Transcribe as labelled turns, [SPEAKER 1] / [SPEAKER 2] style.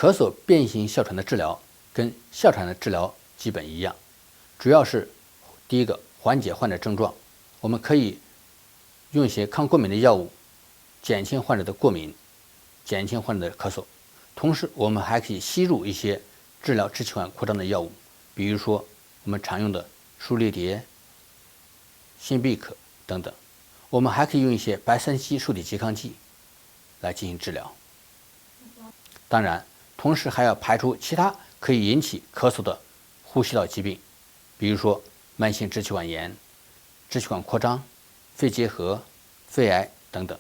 [SPEAKER 1] 咳嗽变性哮喘的治疗跟哮喘的治疗基本一样，主要是第一个缓解患者症状，我们可以用一些抗过敏的药物，减轻患者的过敏，减轻患者的咳嗽。同时，我们还可以吸入一些治疗支气管扩张的药物，比如说我们常用的舒立迭、辛必可等等。我们还可以用一些白三烯受体拮抗剂来进行治疗。当然，同时还要排除其他可以引起咳嗽的呼吸道疾病，比如说慢性支气管炎、支气管扩张、肺结核、肺癌等等。